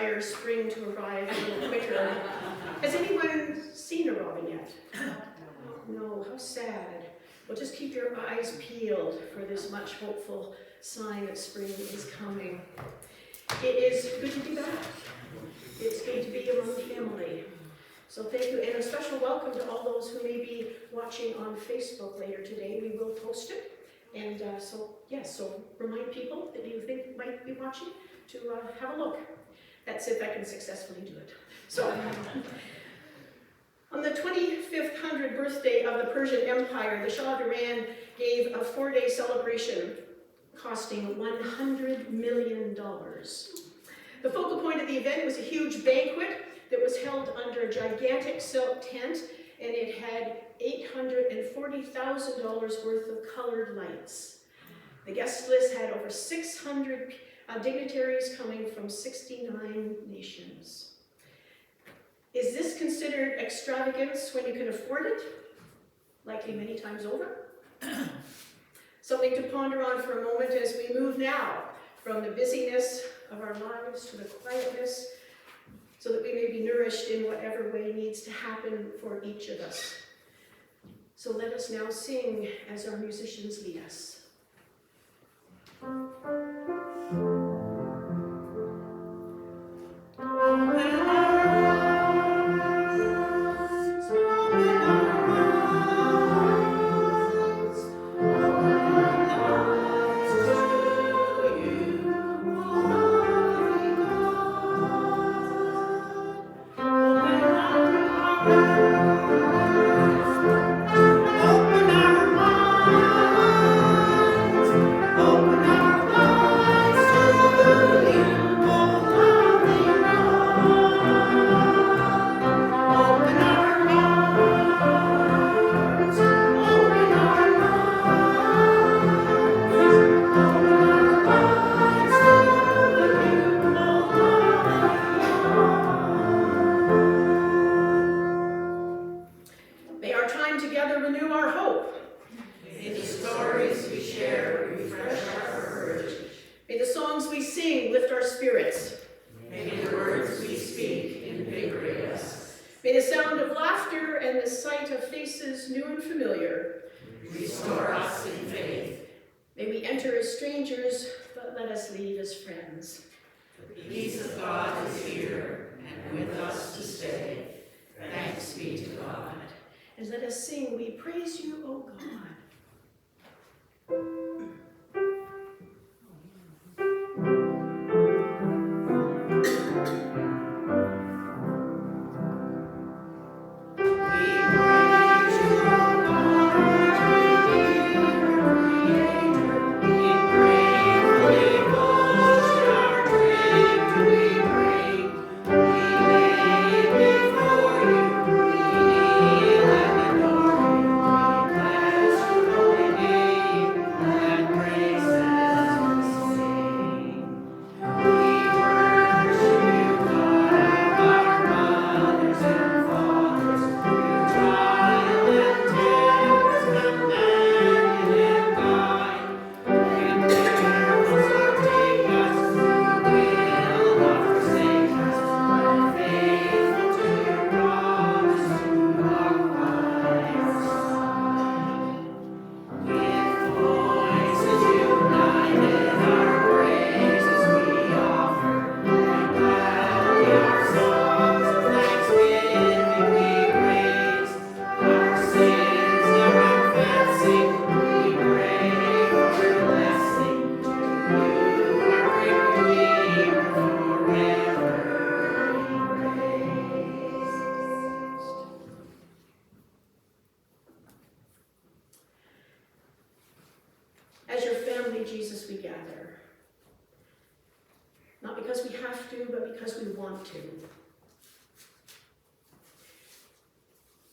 desire spring to arrive a little quicker. Has anyone seen a robin yet? No, how sad. Well, just keep your eyes peeled for this much hopeful sign that spring is coming. It is good to be back. It's good to be among family. So thank you, and a special welcome to all those who may be watching on Facebook later today. We will post it. And so remind people that you think might be watching to have a look. That's if I can successfully do it. So, on the 2500th birthday of the Persian Empire, the Shah of Iran gave a 4-day celebration costing $100 million. The focal point of the event was a huge banquet that was held under a gigantic silk tent, and it had $840,000 worth of colored lights. The guest list had over 600 dignitaries coming from 69 nations. Is this considered extravagance when you can afford it? Likely many times over. Something to ponder on for a moment as we move now from the busyness of our lives to the quietness, so that we may be nourished in whatever way needs to happen for each of us. So let us now sing as our musicians lead us.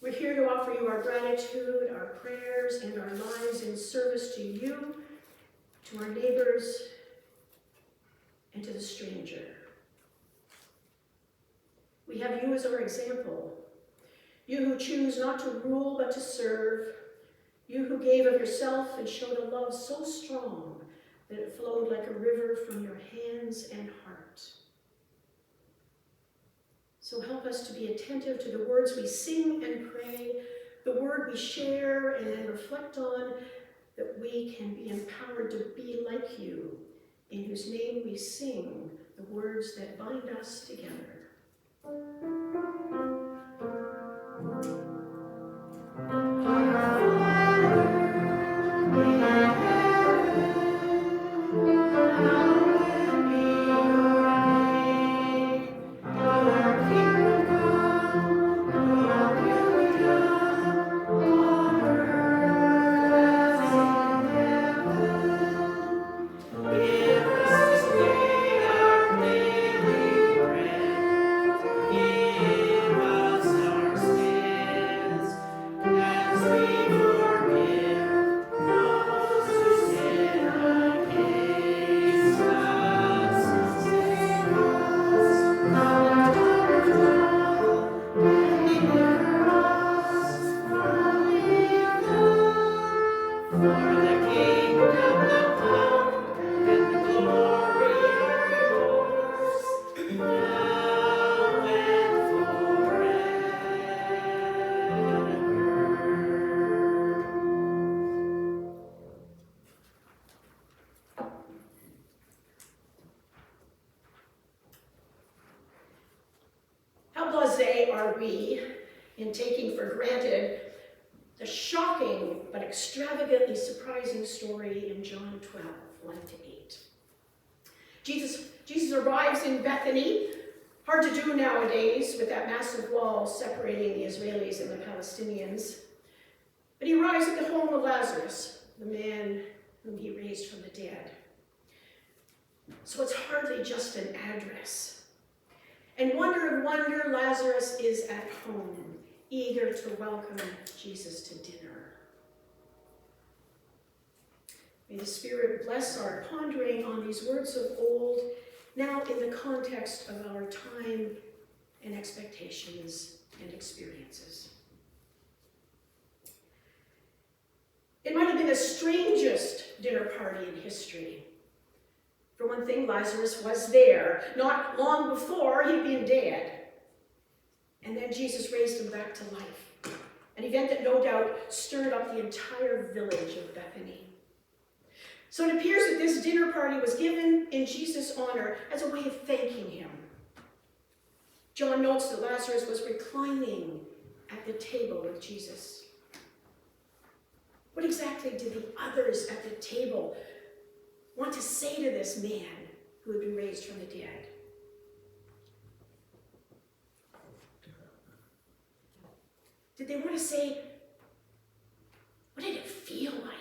We're here to offer you our gratitude, our prayers, and our lives in service to you, to our neighbors, and to the stranger. We have you as our example. You who choose not to rule but to serve. You who gave of yourself and showed a love so strong that it flowed like a river from your hands and heart. So help us to be attentive to the words we sing and pray, the word we share and then reflect on, that we can be empowered to be like you, in whose name we sing the words that bind us together. How blasé are we in taking for granted the shocking but extravagantly surprising story in John 12, 1-8. Jesus arrives in Bethany, hard to do nowadays with that massive wall separating the Israelis and the Palestinians. But he arrives at the home of Lazarus, the man whom he raised from the dead. So it's hardly just an address. And wonder of wonder, Lazarus is at home, eager to welcome Jesus to dinner. May the Spirit bless our pondering on these words of old, now in the context of our time and expectations and experiences. It might have been the strangest dinner party in history. For one thing, Lazarus was there. Not long before, he'd been dead. And then Jesus raised him back to life, an event that no doubt stirred up the entire village of Bethany. So it appears that this dinner party was given in Jesus' honor as a way of thanking him. John notes that Lazarus was reclining at the table with Jesus. What exactly did the others at the table want to say to this man who had been raised from the dead? Did they want to say, what did it feel like?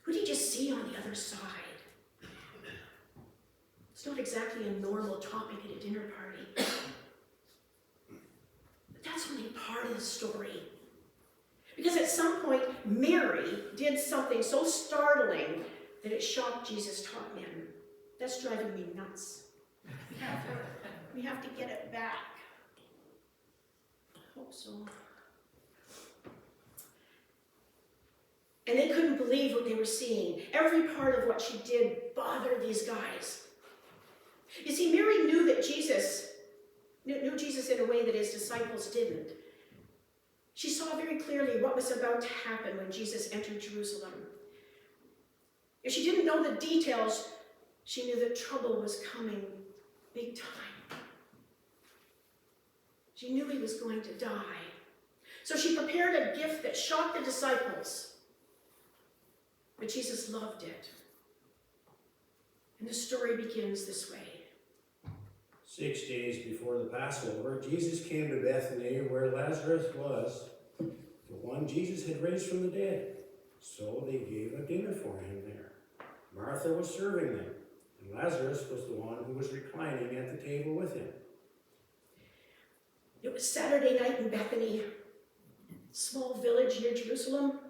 Who did you see on the other side? It's not exactly a normal topic at a dinner party. But that's only part of the story. Because at some point, Mary did something so startling that it shocked Jesus' top men. That's driving me nuts. We have to get it back. I hope so. And they couldn't believe what they were seeing. Every part of what she did bothered these guys. You see, Mary knew that knew Jesus in a way that his disciples didn't. She saw very clearly what was about to happen when Jesus entered Jerusalem. If she didn't know the details, she knew that trouble was coming big time. She knew he was going to die. So she prepared a gift that shocked the disciples. But Jesus loved it. And the story begins this way. 6 days before the Passover, Jesus came to Bethany where Lazarus was, the one Jesus had raised from the dead. So they gave a dinner for him there. Martha was serving them, and Lazarus was the one who was reclining at the table with him. It was Saturday night in Bethany, a small village near Jerusalem.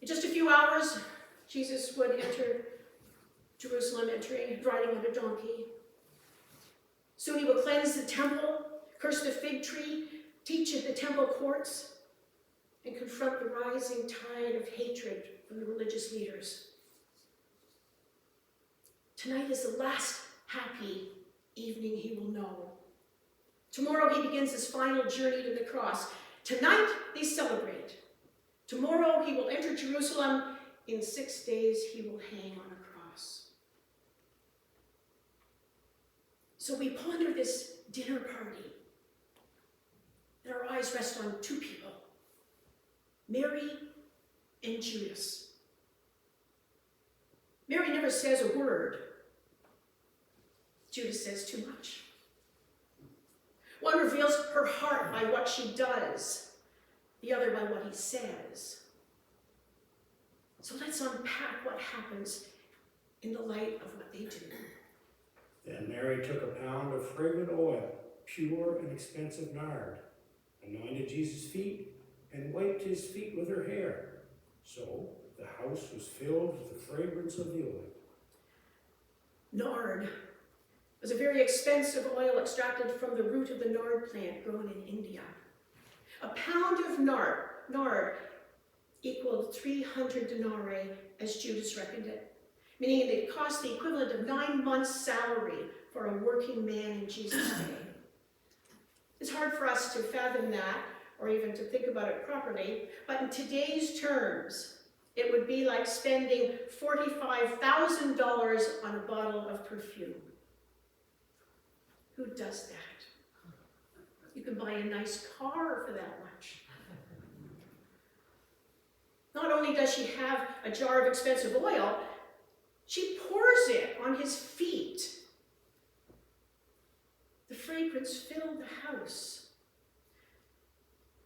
In just a few hours, Jesus would enter Jerusalem, riding on a donkey. Soon he would cleanse the temple, curse the fig tree, teach at the temple courts, and confront the rising tide of hatred from the religious leaders. Tonight is the last happy evening he will know. Tomorrow he begins his final journey to the cross. Tonight they celebrate. Tomorrow he will enter Jerusalem. In 6 days he will hang on a cross. So we ponder this dinner party, and our eyes rest on two people, Mary and Judas. Mary never says a word. Judas says too much. One reveals her heart by what she does, the other by what he says. So let's unpack what happens in the light of what they do. Then Mary took a pound of fragrant oil, pure and expensive nard, anointed Jesus' feet, and wiped his feet with her hair. So the house was filled with the fragrance of the oil. Nard was a very expensive oil extracted from the root of the nard plant grown in India. A pound of nard equaled 300 denarii, as Judas reckoned it, meaning it cost the equivalent of 9 months' salary for a working man in Jesus' day. It's hard for us to fathom that, or even to think about it properly, but in today's terms, it would be like spending $45,000 on a bottle of perfume. Who does that? You can buy a nice car for that much. Not only does she have a jar of expensive oil, she pours it on his feet. The fragrance filled the house.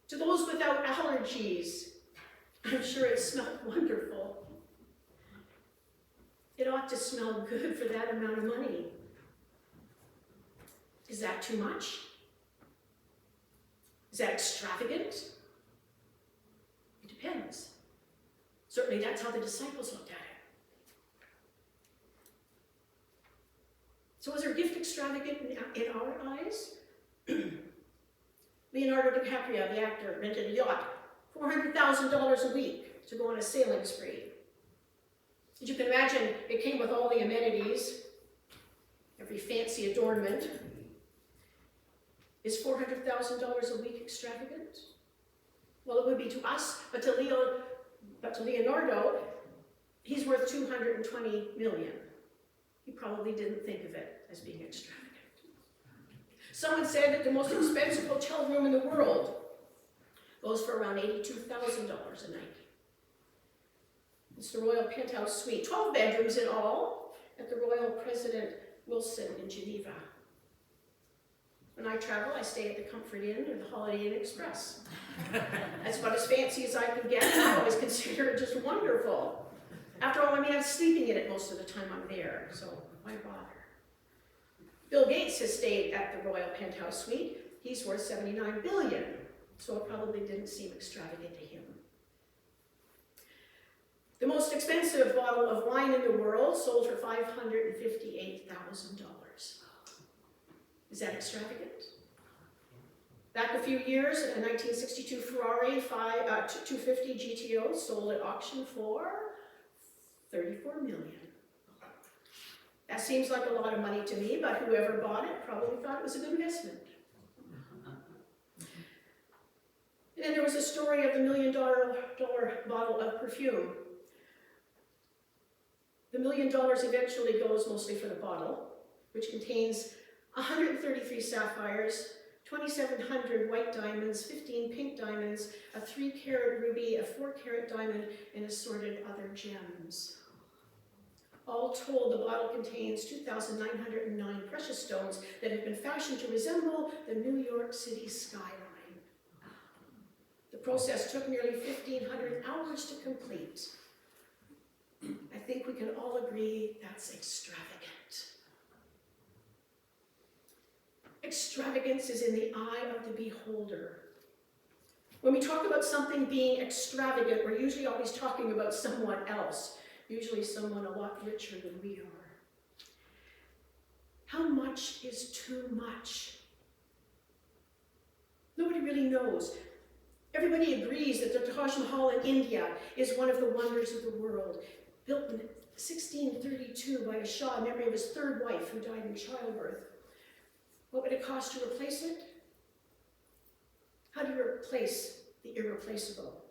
To those without allergies, I'm sure it smelled wonderful. It ought to smell good for that amount of money. Is that too much? Is that extravagant? It depends. Certainly that's how the disciples looked at it. So was her gift extravagant in our eyes? Leonardo DiCaprio, the actor, rented a yacht, $400,000 a week to go on a sailing spree. As you can imagine, it came with all the amenities, every fancy adornment. Is $400,000 a week extravagant? Well, it would be to us, but to Leonardo, he's worth $220 million. He probably didn't think of it as being extravagant. Someone said that the most expensive hotel room in the world goes for around $82,000 a night. It's the Royal Penthouse Suite, 12 bedrooms in all, at the Royal President Wilson in Geneva. When I travel, I stay at the Comfort Inn or the Holiday Inn Express. That's about as fancy as I can get. I always consider it just wonderful. After all, I'm sleeping in it most of the time I'm there, so why bother? Bill Gates has stayed at the Royal Penthouse Suite. He's worth $79 billion, so it probably didn't seem extravagant to him. The most expensive bottle of wine in the world sold for $558,000. Is that extravagant? Back a few years, a 1962 Ferrari 250 GTO sold at auction for $34 million. That seems like a lot of money to me, but whoever bought it probably thought it was a good investment. And then there was a story of the $1 million bottle of perfume. The $1 million eventually goes mostly for the bottle, which contains 133 sapphires, 2,700 white diamonds, 15 pink diamonds, a 3-carat ruby, a 4-carat diamond, and assorted other gems. All told, the bottle contains 2,909 precious stones that have been fashioned to resemble the New York City skyline. The process took nearly 1,500 hours to complete. I think we can all agree that's extravagant. Extravagance is in the eye of the beholder. When we talk about something being extravagant, we're usually always talking about someone else, usually someone a lot richer than we are. How much is too much? Nobody really knows. Everybody agrees that the Taj Mahal in India is one of the wonders of the world, built in 1632 by a Shah in memory of his third wife who died in childbirth. What would it cost to replace it? How do you replace the irreplaceable?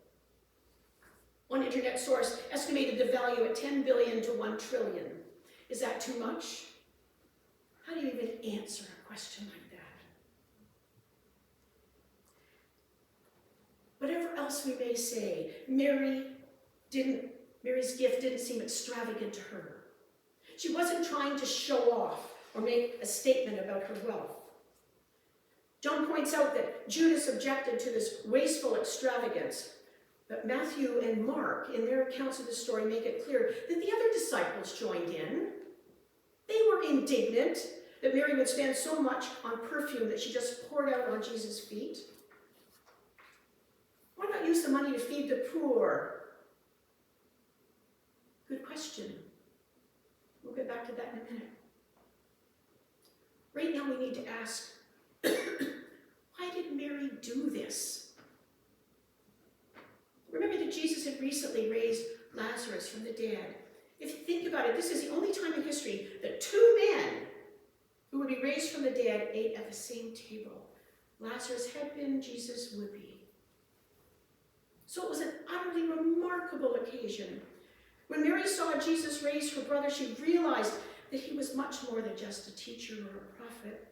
One internet source estimated the value at 10 billion to 1 trillion. Is that too much? How do you even answer a question like that? Whatever else we may say, Mary's gift didn't seem extravagant to her. She wasn't trying to show off or make a statement about her wealth. John points out that Judas objected to this wasteful extravagance, but Matthew and Mark, in their accounts of the story, make it clear that the other disciples joined in. They were indignant that Mary would spend so much on perfume that she just poured out on Jesus' feet. Why not use the money to feed the poor? Good question. We'll get back to that in a minute. Right now we need to ask, why did Mary do this? Remember that Jesus had recently raised Lazarus from the dead. If you think about it, this is the only time in history that two men who would be raised from the dead ate at the same table. Lazarus had been, Jesus would be. So it was an utterly remarkable occasion. When Mary saw Jesus raise her brother, she realized that he was much more than just a teacher or a prophet.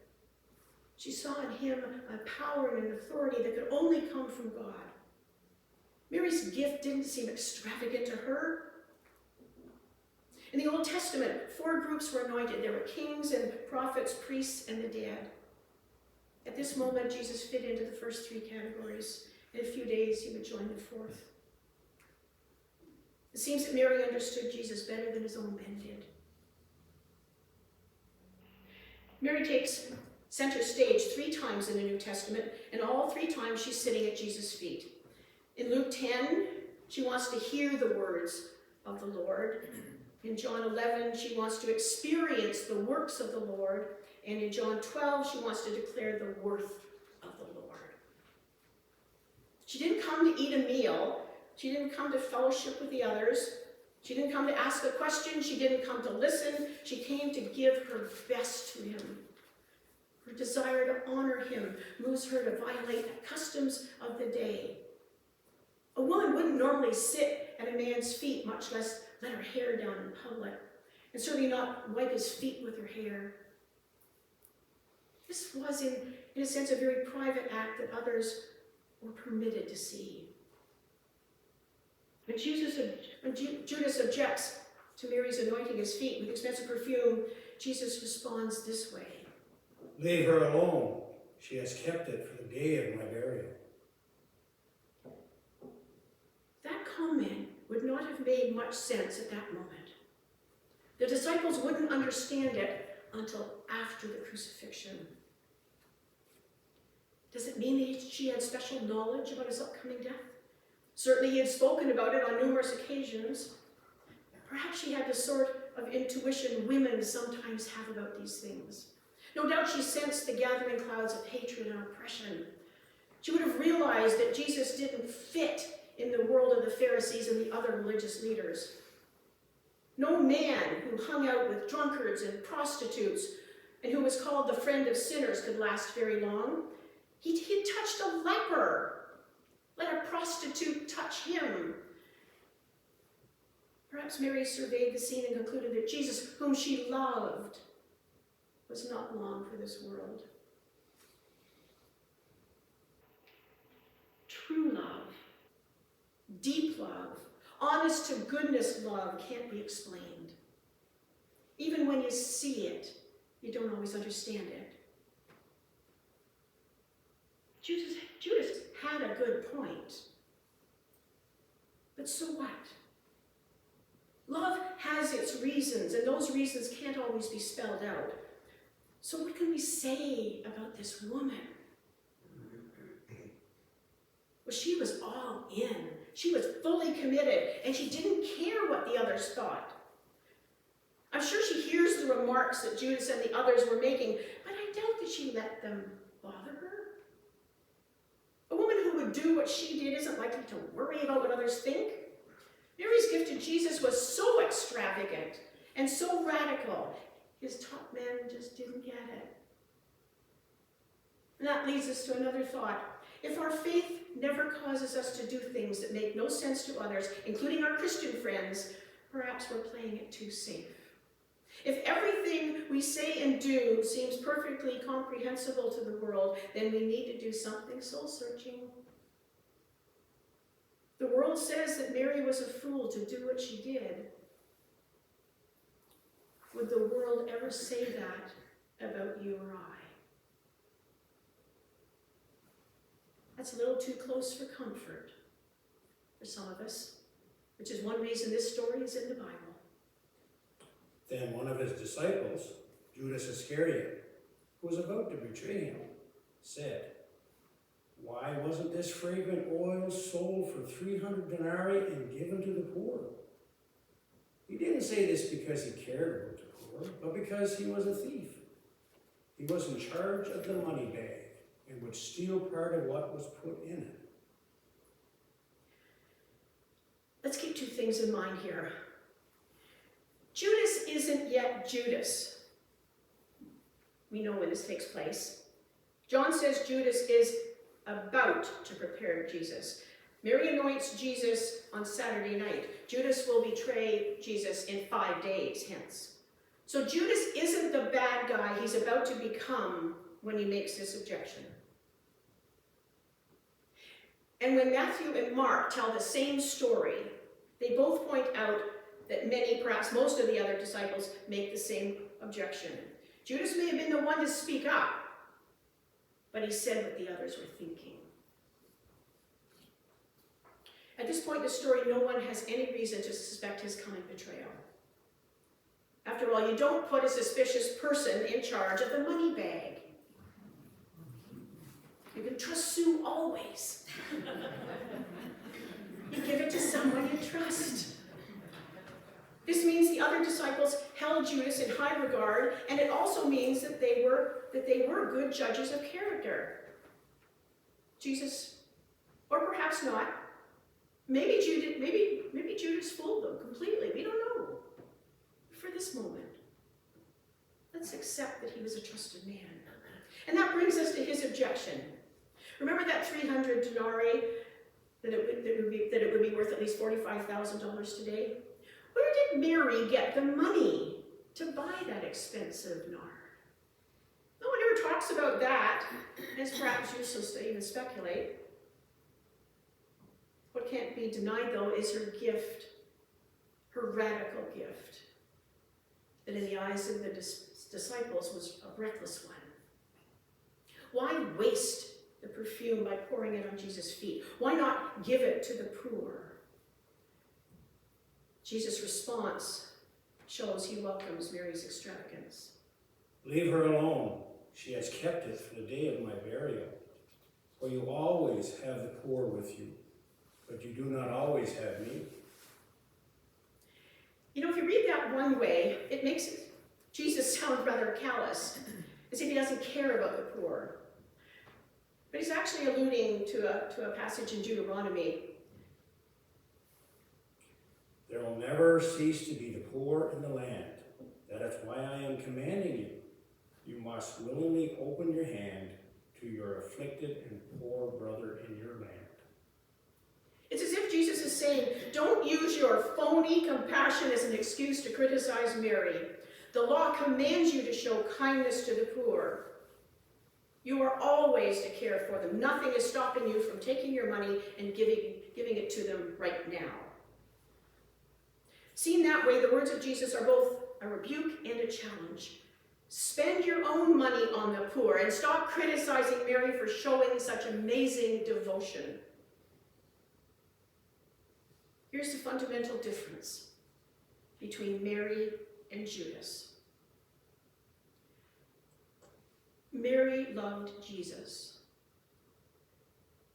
She saw in him a power and an authority that could only come from God. Mary's gift didn't seem extravagant to her. In the Old Testament, 4 groups were anointed. There were kings and prophets, priests, and the dead. At this moment, Jesus fit into the first 3 categories. In a few days, he would join the 4th. It seems that Mary understood Jesus better than his own men did. Mary takes center stage 3 times in the New Testament, and all 3 times she's sitting at Jesus' feet. In Luke 10, she wants to hear the words of the Lord. In John 11, she wants to experience the works of the Lord. And in John 12, she wants to declare the worth of the Lord. She didn't come to eat a meal. She didn't come to fellowship with the others. She didn't come to ask a question. She didn't come to listen. She came to give her best to him. Her desire to honor him moves her to violate the customs of the day. A woman wouldn't normally sit at a man's feet, much less let her hair down in public, and certainly not wipe his feet with her hair. This was, in a sense, a very private act that others were permitted to see. When Judas objects to Mary's anointing his feet with expensive perfume, Jesus responds this way. Leave her alone. She has kept it for the day of my burial. That comment would not have made much sense at that moment. The disciples wouldn't understand it until after the crucifixion. Does it mean that she had special knowledge about his upcoming death? Certainly he had spoken about it on numerous occasions. Perhaps she had the sort of intuition women sometimes have about these things. No doubt she sensed the gathering clouds of hatred and oppression. She would have realized that Jesus didn't fit in the world of the Pharisees and the other religious leaders. No man who hung out with drunkards and prostitutes and who was called the friend of sinners could last very long. He touched a leper. Let a prostitute touch him. Perhaps Mary surveyed the scene and concluded that Jesus, whom she loved, was not long for this world. True love, deep love, honest to goodness love can't be explained. Even when you see it, you don't always understand it. Judas had a good point. But so what? Love has its reasons, and those reasons can't always be spelled out. So what can we say about this woman? Well, she was all in. She was fully committed, and she didn't care what the others thought. I'm sure she hears the remarks that Judas and the others were making, but I doubt that she let them bother her. A woman who would do what she did isn't likely to worry about what others think. Mary's gift to Jesus was so extravagant and so radical, his top men just didn't get it. And that leads us to another thought. If our faith never causes us to do things that make no sense to others, including our Christian friends, perhaps we're playing it too safe. If everything we say and do seems perfectly comprehensible to the world, then we need to do something soul-searching. The world says that Mary was a fool to do what she did. Would the world ever say that about you or I? That's a little too close for comfort for some of us, which is one reason this story is in the Bible. Then one of his disciples, Judas Iscariot, who was about to betray him, said, "Why wasn't this fragrant oil sold for 300 denarii and given to the poor?" He didn't say this because he cared about the poor, but because he was a thief. He was in charge of the money bag and would steal part of what was put in it. Let's keep two things in mind here. Judas isn't yet Judas. We know when this takes place. John says Judas is about to prepare Jesus. Mary anoints Jesus on Saturday night. Judas will betray Jesus in 5 days hence. So Judas isn't the bad guy he's about to become when he makes this objection. And when Matthew and Mark tell the same story, they both point out that many, perhaps most of the other disciples, make the same objection. Judas may have been the one to speak up, but he said what the others were thinking. At this point in the story, no one has any reason to suspect his coming betrayal. After all, you don't put a suspicious person in charge of the money bag. You can trust Sue always. You give it to someone you trust. This means the other disciples held Judas in high regard, and it also means that they were good judges of character. Jesus, or perhaps not, maybe Judas fooled them completely. We don't know. For this moment, let's accept that he was a trusted man. And that brings us to his objection. Remember that 300 denarii, that it would be worth at least $45,000 today? Where did Mary get the money to buy that expensive nard? No one ever talks about that, and it's perhaps useless to even speculate. What can't be denied, though, is her gift, her radical gift, that in the eyes of the disciples was a reckless one. Why waste the perfume by pouring it on Jesus' feet? Why not give it to the poor? Jesus' response shows he welcomes Mary's extravagance. "Leave her alone. She has kept it for the day of my burial. For you always have the poor with you, but you do not always have me." You know, if you read that one way, it makes Jesus sound rather callous, as if he doesn't care about the poor. But he's actually alluding to a passage in Deuteronomy. "There will never cease to be the poor in the land. That is why I am commanding you. You must willingly open your hand to your afflicted and poor brother in your land." It's as if Jesus is saying, don't use your phony compassion as an excuse to criticize Mary. The law commands you to show kindness to the poor. You are always to care for them. Nothing is stopping you from taking your money and giving it to them right now. Seen that way, the words of Jesus are both a rebuke and a challenge. Spend your own money on the poor and stop criticizing Mary for showing such amazing devotion. Here's the fundamental difference between Mary and Judas. Mary loved Jesus.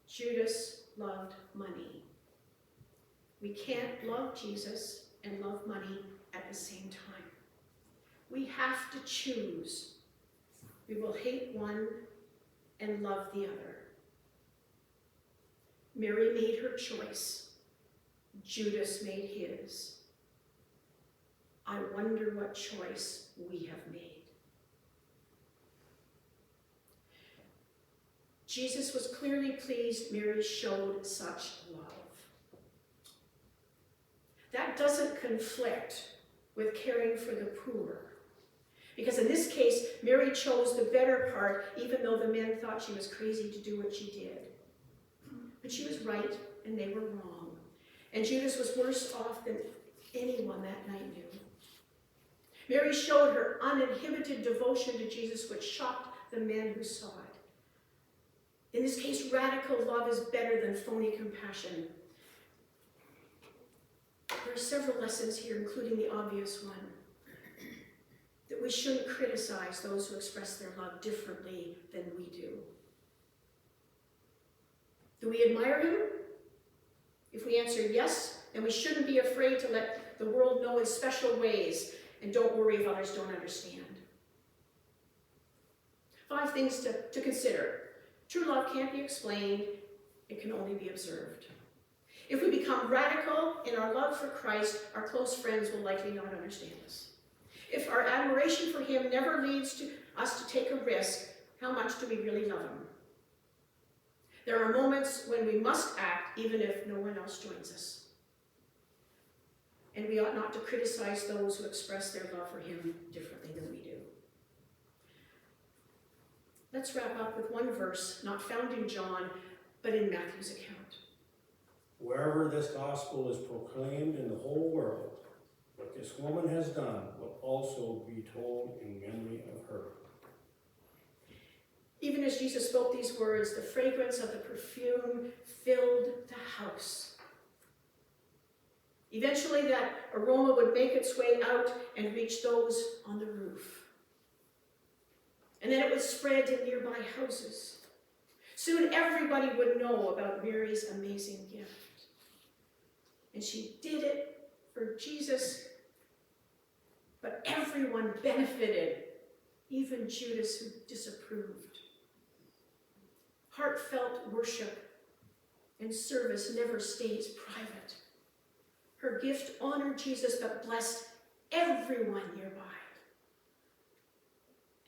Judas loved money. We can't love Jesus and love money at the same time. We have to choose. We will hate one and love the other. Mary made her choice. Judas made his. I wonder what choice we have made. Jesus was clearly pleased Mary showed such love. That doesn't conflict with caring for the poor. Because in this case, Mary chose the better part, even though the men thought she was crazy to do what she did. But she was right, and they were wrong. And Judas was worse off than anyone that night knew. Mary showed her uninhibited devotion to Jesus, which shocked the men who saw it. In this case, radical love is better than phony compassion. There are several lessons here, including the obvious one, that we shouldn't criticize those who express their love differently than we do. Do we admire him? If we answer yes, then we shouldn't be afraid to let the world know in special ways, and don't worry if others don't understand. 5 things to consider. True love can't be explained, it can only be observed. If we become radical in our love for Christ, our close friends will likely not understand us. If our admiration for him never leads to us to take a risk, how much do we really love him? There are moments when we must act even if no one else joins us. And we ought not to criticize those who express their love for him differently than we do. Let's wrap up with one verse, not found in John, but in Matthew's account. Wherever this gospel is proclaimed in the whole world, what this woman has done will also be told in memory of her. Even as Jesus spoke these words, the fragrance of the perfume filled the house. Eventually, that aroma would make its way out and reach those on the roof. And then it would spread to nearby houses. Soon everybody would know about Mary's amazing gift. And she did it for Jesus, but everyone benefited, even Judas who disapproved. Heartfelt worship and service never stays private. Her gift honored Jesus but blessed everyone nearby.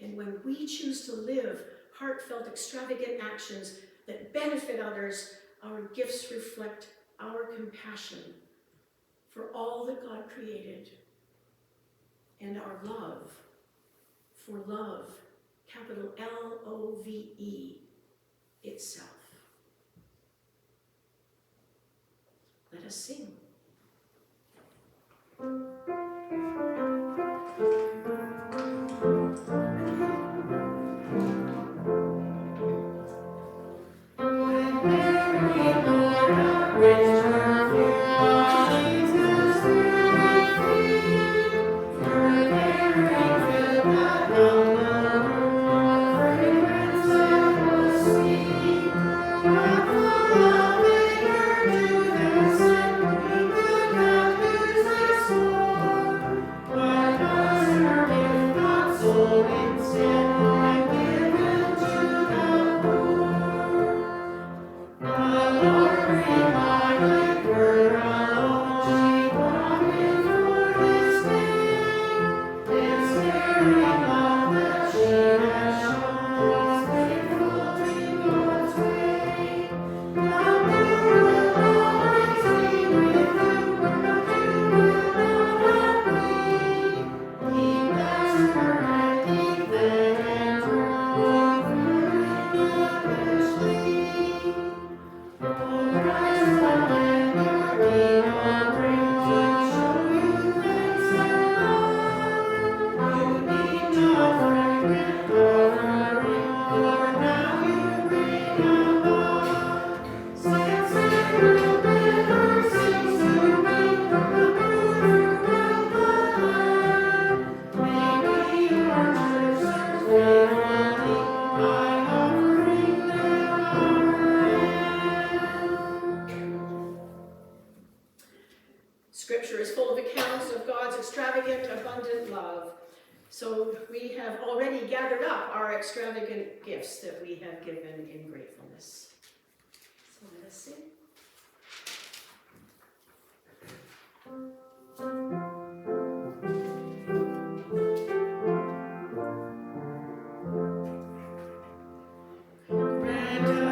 And when we choose to live heartfelt, extravagant actions that benefit others, our gifts reflect our compassion for all that God created and our love for love, capital Love, itself. Let us sing. Scripture is full of accounts of God's extravagant, abundant love. So we have already gathered up our extravagant gifts that we have given in gratefulness. So let us sing. Grant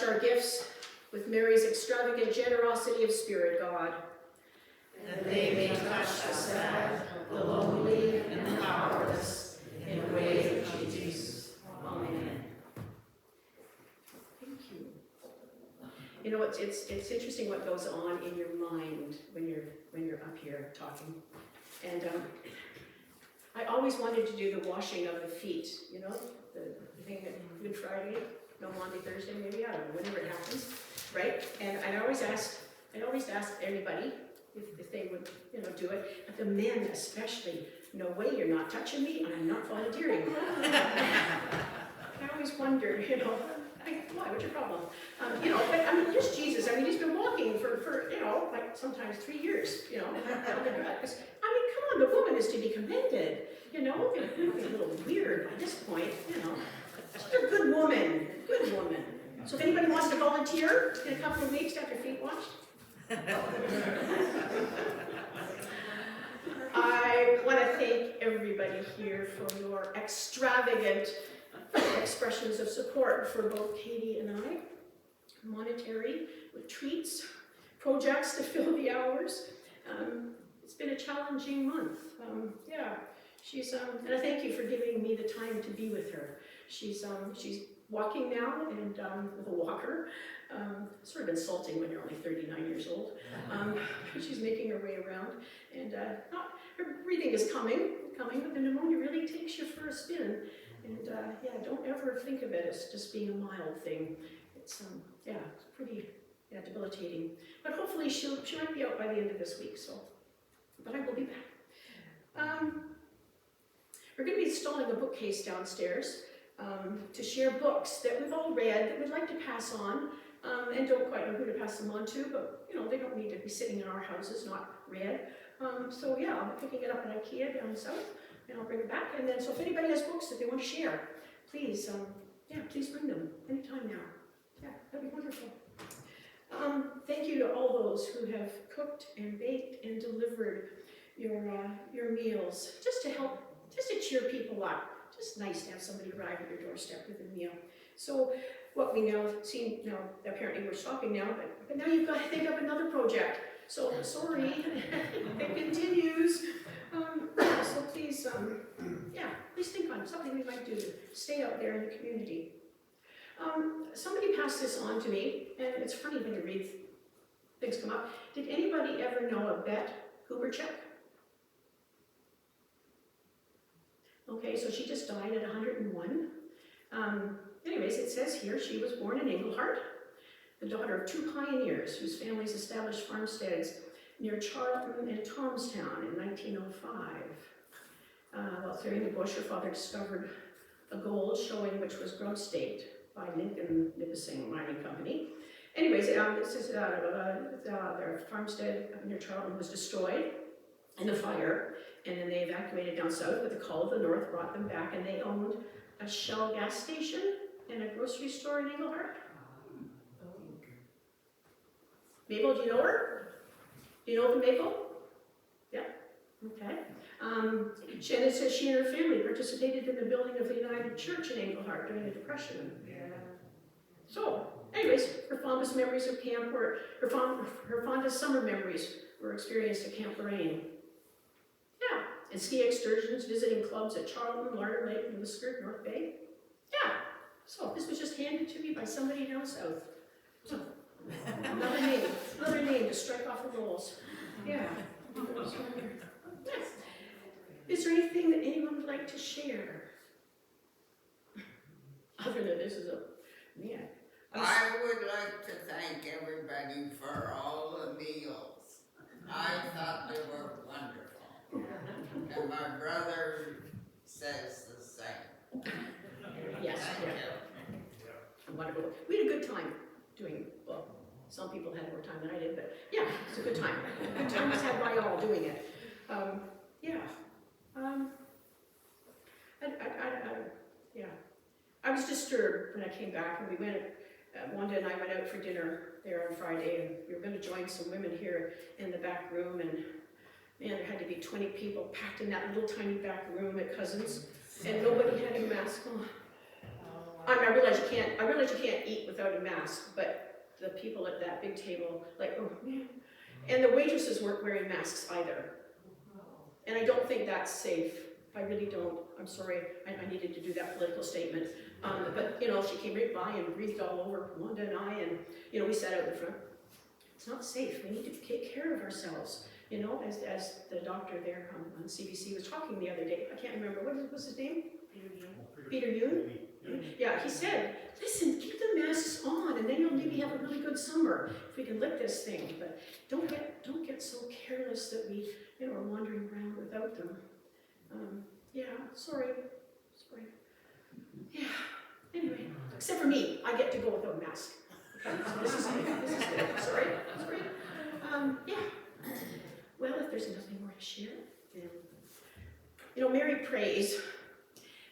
our gifts with Mary's extravagant generosity of spirit, God. That they may touch the sad, the lonely, and the powerless in the way of Jesus. Amen. Thank you. You know, it's interesting what goes on in your mind when you're up here talking. And I always wanted to do the washing of the feet, you know, the thing at Good Friday, no, Monday, Thursday, maybe, I don't know, whenever it happens, right? And I'd always ask everybody if they would, you know, do it, but the men especially, no way, you're not touching me, and I'm not volunteering. I always wondered, you know, why, what's your problem? You know, but I mean, just Jesus, I mean, he's been walking for you know, like sometimes 3 years, you know. I mean, come on, the woman is to be commended, you know, a little weird at this point, you know. She's a good woman, good woman. So if anybody wants to volunteer in a couple of weeks to have their feet washed, I want to thank everybody here for your extravagant expressions of support for both Katie and I. Monetary, with treats, projects to fill the hours. It's been a challenging month. Yeah, she's and I thank you for giving me the time to be with her. She's walking now and with a walker. Sort of insulting when you're only 39 years old. She's making her way around, and her breathing is coming, but the pneumonia really takes you for a spin. And yeah, don't ever think of it as just being a mild thing. It's yeah, it's pretty debilitating. But hopefully she might be out by the end of this week. So, but I will be back. We're going to be installing a bookcase downstairs to share books that we've all read that we'd like to pass on, and don't quite know who to pass them on to. But you know, they don't need to be sitting in our houses not read. So yeah, I'll be picking it up at IKEA down south. And I'll bring it back, and then so if anybody has books that they want to share, please, yeah, please bring them anytime now. Yeah, that'd be wonderful. Thank you to all those who have cooked and baked and delivered your meals, just to help, just to cheer people up. Just nice to have somebody arrive at your doorstep with a meal. So what we now see, now apparently we're stopping now, but now you've got to think of another project. So sorry, it continues. Yeah, so please, yeah, please think on something we might do to stay out there in the community. Somebody passed this on to me, and it's funny when you read things come up. Did anybody ever know of Bet Huberchek? Okay, so she just died at 101. Anyways, it says here she was born in Englehart, the daughter of 2 pioneers whose families established farmsteads near Charlton and Tomstown in 1905. While clearing the bush, her father discovered a gold showing which was Grub State by Lincoln Nipissing Mining Company. Anyways, this is their farmstead near Charlton was destroyed in a fire, and then they evacuated down south, but the call of the north brought them back, and they owned a Shell gas station and a grocery store in Englehart. Mabel, do you know her? Do you know the Mabel? Yeah, okay. Shannon says she and her family participated in the building of the United Church in Englehart during the Depression. Yeah. So, anyways, her fondest memories of camp were, her fondest summer memories were experienced at Camp Lorraine. Yeah, and ski excursions, visiting clubs at Charlton, Larder Lake, and Whisker, North Bay. Yeah, so this was just handed to me by somebody down south. So, another name to strike off the rolls. Yeah. Yes. Is there anything that anyone would like to share? Other than this is a, man. I would like to thank everybody for all the meals. I thought they were wonderful. And my brother says the same. Yes, Thank yeah. you. Wonderful. We had a good time doing, well, some people had more time than I did, but yeah, it's a good time. Good time was had by all doing it. Yeah. Yeah. I was disturbed when I came back, and we went, Wanda and I went out for dinner there on Friday, and we were going to join some women here in the back room, and man, there had to be 20 people packed in that little tiny back room at Cousins, and nobody had a mask on. I realize you can't eat without a mask, but the people at that big table, like, oh man. And the waitresses weren't wearing masks either. And I don't think that's safe. I really don't. I'm sorry, I needed to do that political statement. But, you know, she came right by and breathed all over Wanda and I, and, you know, we sat out in front. It's not safe. We need to take care of ourselves. You know, as the doctor there on CBC was talking the other day. I can't remember, what was his name? Peter Yoon? Yeah, he said, listen, keep the masks on, and then you'll maybe have a really good summer if we can lift this thing. But don't get so careless that we, you know, are wandering around without them. Yeah, sorry. Yeah. Anyway, except for me, I get to go without a mask. Okay, so this is good. Sorry. Yeah. Well, if there's nothing more to share, then, you know, Mary prays,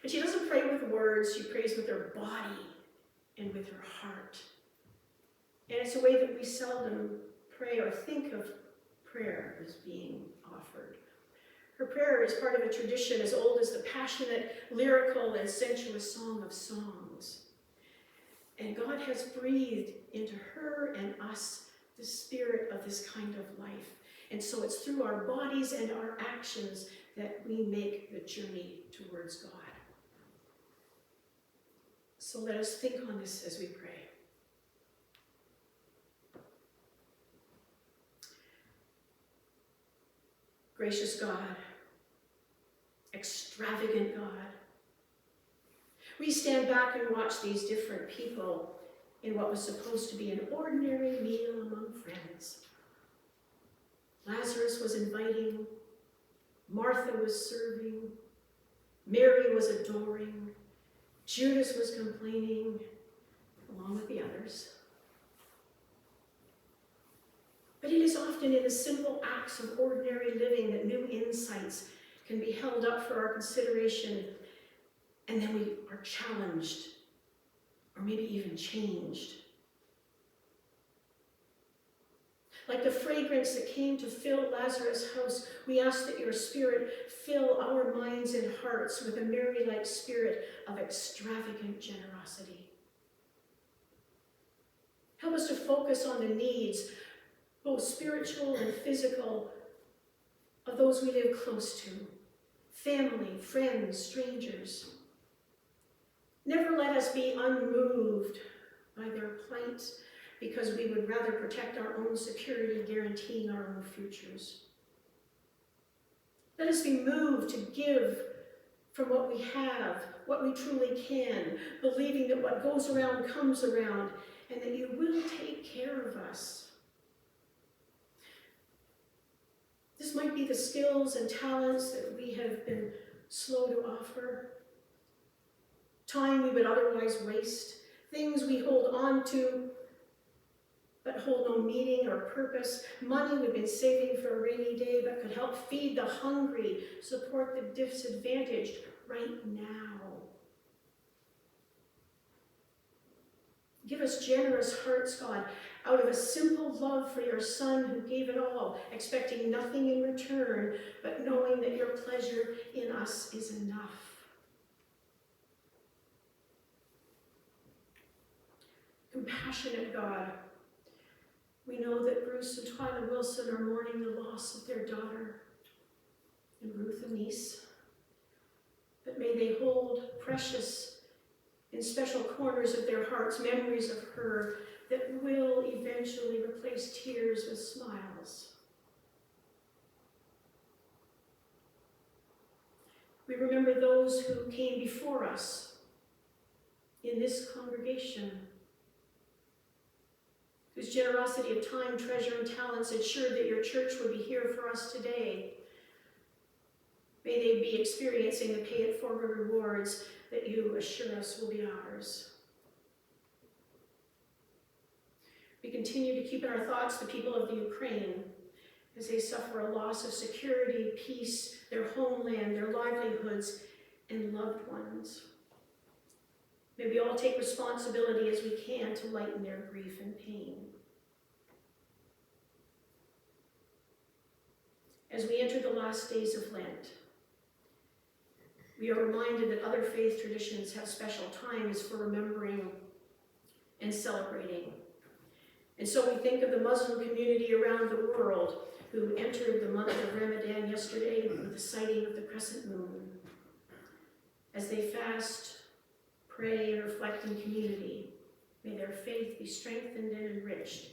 but she doesn't pray with words. She prays with her body and with her heart. And it's a way that we seldom pray or think of prayer as being offered. Her prayer is part of a tradition as old as the passionate, lyrical, and sensuous Song of Songs. And God has breathed into her and us the spirit of this kind of life. And so it's through our bodies and our actions that we make the journey towards God. So let us think on this as we pray. Gracious God, extravagant God, we stand back and watch these different people in what was supposed to be an ordinary meal among friends. Lazarus was inviting, Martha was serving, Mary was adoring, Judas was complaining, along with the others. But it is often in the simple acts of ordinary living that new insights can be held up for our consideration, and then we are challenged, or maybe even changed. Like the fragrance that came to fill Lazarus' house, we ask that your Spirit fill our minds and hearts with a Mary-like spirit of extravagant generosity. Help us to focus on the needs, both spiritual and physical, of those we live close to, family, friends, strangers. Never let us be unmoved by their plight, because we would rather protect our own security, guaranteeing our own futures. Let us be moved to give from what we have, what we truly can, believing that what goes around comes around, and that you will take care of us. This might be the skills and talents that we have been slow to offer, time we would otherwise waste, things we hold on to but hold no meaning or purpose, money we've been saving for a rainy day but could help feed the hungry, support the disadvantaged right now. Give us generous hearts, God, out of a simple love for your Son who gave it all, expecting nothing in return, but knowing that your pleasure in us is enough. Compassionate God, we know that Bruce and Twyla Wilson are mourning the loss of their daughter, and Ruth a niece. But may they hold precious in special corners of their hearts memories of her that will eventually replace tears with smiles. We remember those who came before us in this congregation, whose generosity of time, treasure, and talents ensured that your church would be here for us today. May they be experiencing the pay-it-forward rewards that you assure us will be ours. We continue to keep in our thoughts the people of the Ukraine as they suffer a loss of security, peace, their homeland, their livelihoods, and loved ones. May we all take responsibility as we can to lighten their grief and pain. As we enter the last days of Lent, We are reminded that other faith traditions have special times for remembering and celebrating. And so we think of the Muslim community around the world who entered the month of Ramadan yesterday with the sighting of the crescent moon. As they fast, pray, and reflect in community, may their faith be strengthened and enriched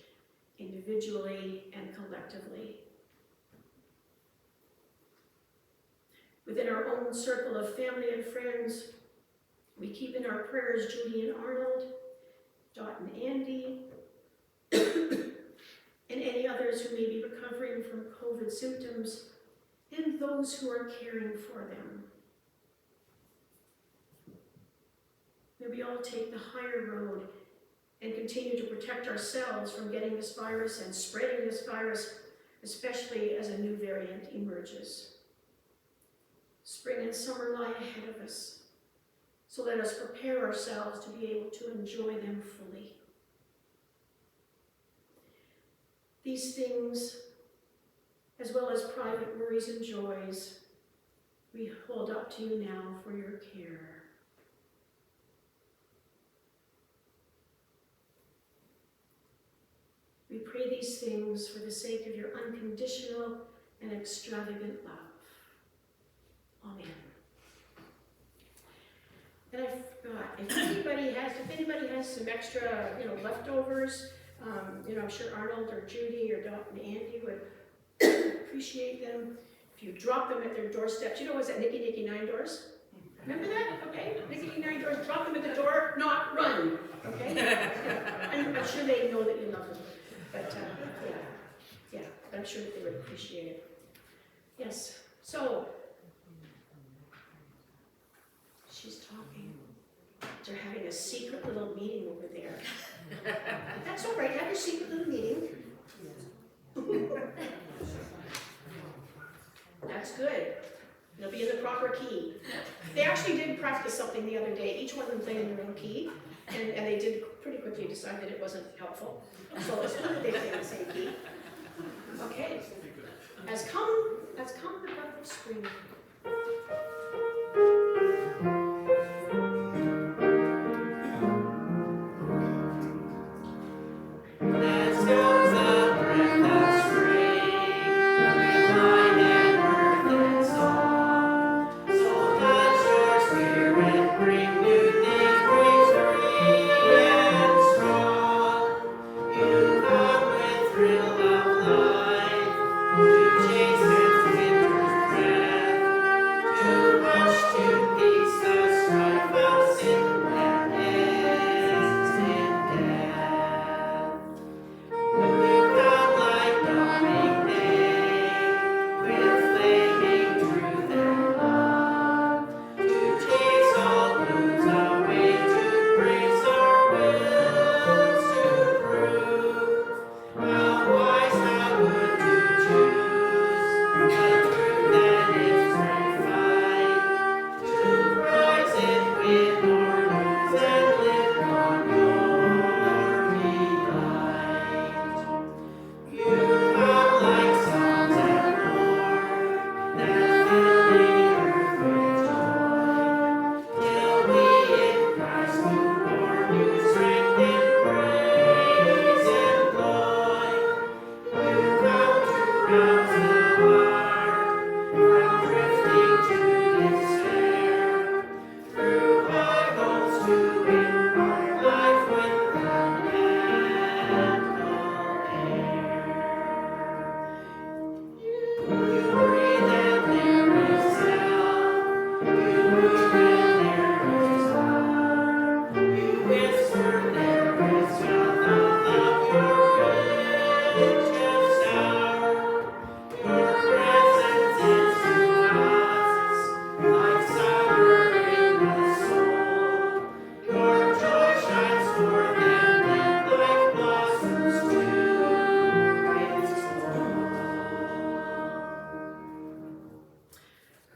individually and collectively. Within our own circle of family and friends, we keep in our prayers Judy and Arnold, Dot and Andy, and any others who may be recovering from COVID symptoms, and those who are caring for them. May we all take the higher road and continue to protect ourselves from getting this virus and spreading this virus, especially as a new variant emerges. Spring and summer lie ahead of us, so let us prepare ourselves to be able to enjoy them fully. These things, as well as private worries and joys, we hold up to you now for your care. We pray these things for the sake of your unconditional and extravagant love. Amen. And I forgot, if anybody has some extra, leftovers, I'm sure Arnold or Judy or Dot and Andy would appreciate them. If you drop them at their doorsteps, what's that, Nicky 9 doors? Remember that? Okay, Nicky 9 doors, drop them at the door, not run, okay? I'm sure they know that you love them, but I'm sure that they would appreciate it. Yes, so, she's talking. They're having a secret little meeting over there. That's all right, have your secret little meeting. That's good. They'll be in the proper key. They actually did practice something the other day. Each one of them played in their own key, and they did pretty quickly decide that it wasn't helpful. So it's good that they play in the same key. Okay. Has come the breath of spring.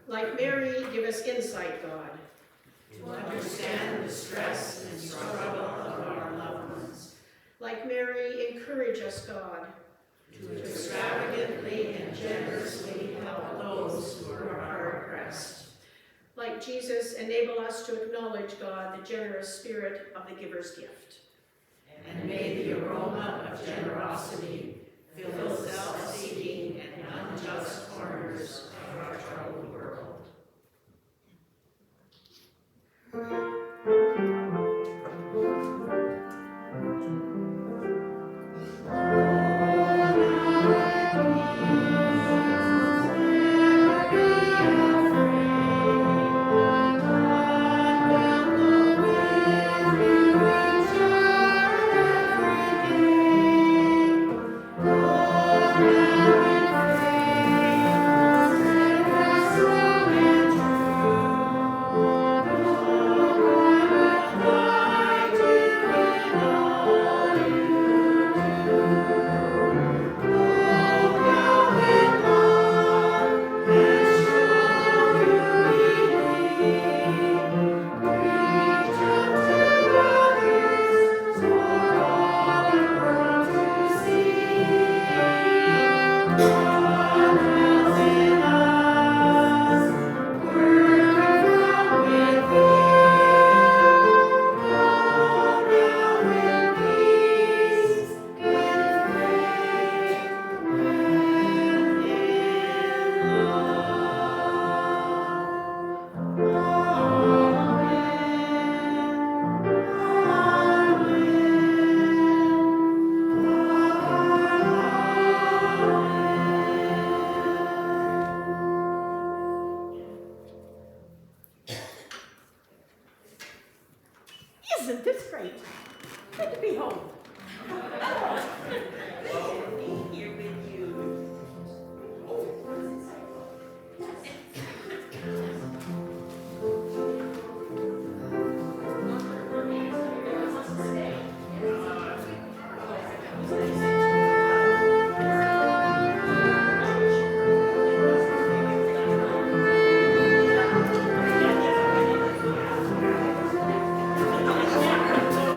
Like Mary, give us insight, God, to understand the stress and struggle of our loved ones. Like Mary, encourage us, God, To extravagantly and generously help those who are hard pressed. Like Jesus, enable us to acknowledge, God, the generous spirit of the giver's gift. And may the aroma of generosity fill the self-seeking and unjust corners of our troubled world. Isn't this great? Good to be home. Be here with you. Oh.